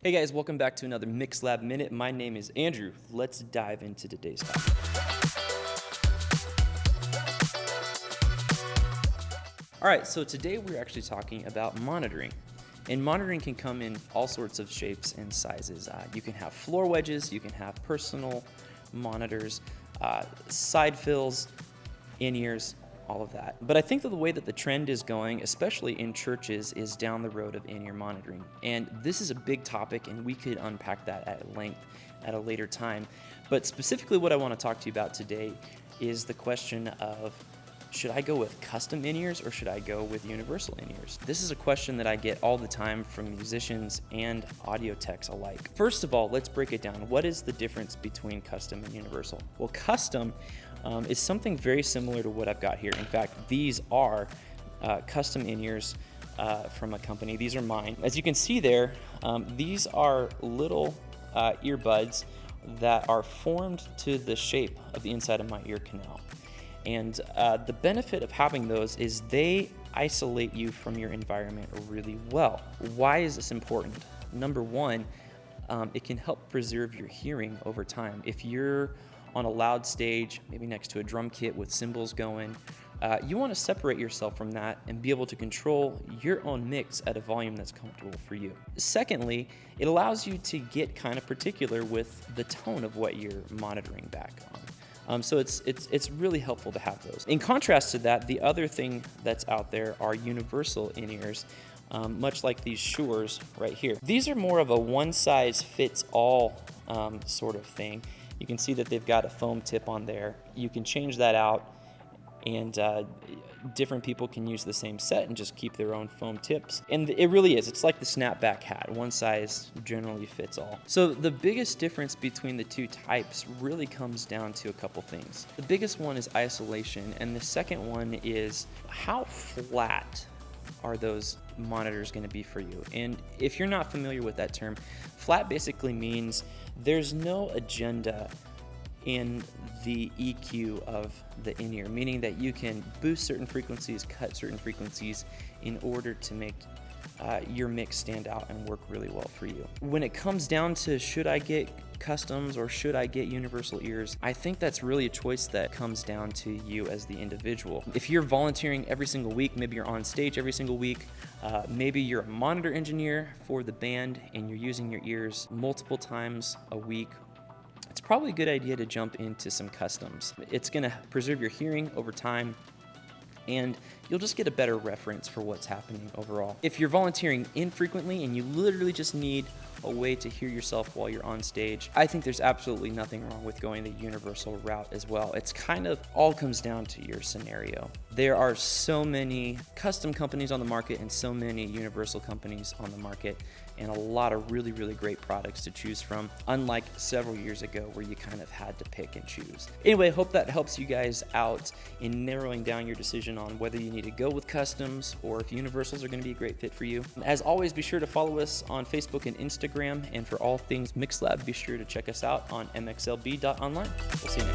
Hey guys, welcome back to another MXLB Minute. My name is Andrew. Let's dive into today's topic. All right, so today we're actually talking about monitoring. And monitoring can come in all sorts of shapes and sizes. You can have floor wedges, you can have personal monitors, side fills, in-ears, all of that. But I think that the way that the trend is going, especially in churches, is down the road of in-ear monitoring. And this is a big topic, and we could unpack that at length at a later time. But specifically what I want to talk to you about today is the question of, should I go with custom in-ears or should I go with universal in-ears? This is a question that I get all the time from musicians and audio techs alike. First of all, let's break it down. What is the difference between custom and universal? Well, custom is something very similar to what I've got here. In fact, these are custom in-ears from a company. These are mine. As you can see there, these are little earbuds that are formed to the shape of the inside of my ear canal. And the benefit of having those is they isolate you from your environment really well. Why is this important? Number one, it can help preserve your hearing over time. If you're on a loud stage, maybe next to a drum kit with cymbals going, you want to separate yourself from that and be able to control your own mix at a volume that's comfortable for you. Secondly, it allows you to get kind of particular with the tone of what you're monitoring back on. So it's really helpful to have those. In contrast to that, the other thing that's out there are universal in-ears, much like these Shures right here. These are more of a one-size-fits-all sort of thing. You can see that they've got a foam tip on there. You can change that out, and different people can use the same set and just keep their own foam tips. And it really is. It's like the snapback hat. One size generally fits all. So the biggest difference between the two types really comes down to a couple things. The biggest one is isolation, and the second one is how flat are those monitors going to be for you. And if you're not familiar with that term, flat basically means there's no agenda in the EQ of the in-ear, meaning that you can boost certain frequencies, cut certain frequencies in order to make your mix stand out and work really well for you. When it comes down to should I get customs or should I get universal ears, I think that's really a choice that comes down to you as the individual. If you're volunteering every single week, maybe you're on stage every single week, maybe you're a monitor engineer for the band and you're using your ears multiple times a week, it's probably a good idea to jump into some customs. It's going to preserve your hearing over time, and you'll just get a better reference for what's happening overall. If you're volunteering infrequently and you literally just need a way to hear yourself while you're on stage, I think there's absolutely nothing wrong with going the universal route as well. It's kind of all comes down to your scenario. There are so many custom companies on the market and so many universal companies on the market, and a lot of really, really great products to choose from, unlike several years ago where you kind of had to pick and choose. Anyway, hope that helps you guys out in narrowing down your decision on whether you need to go with customs or if universals are going to be a great fit for you. As always, be sure to follow us on Facebook and Instagram, and for all things MXLB, be sure to check us out on MXLB.online. We'll see you next time.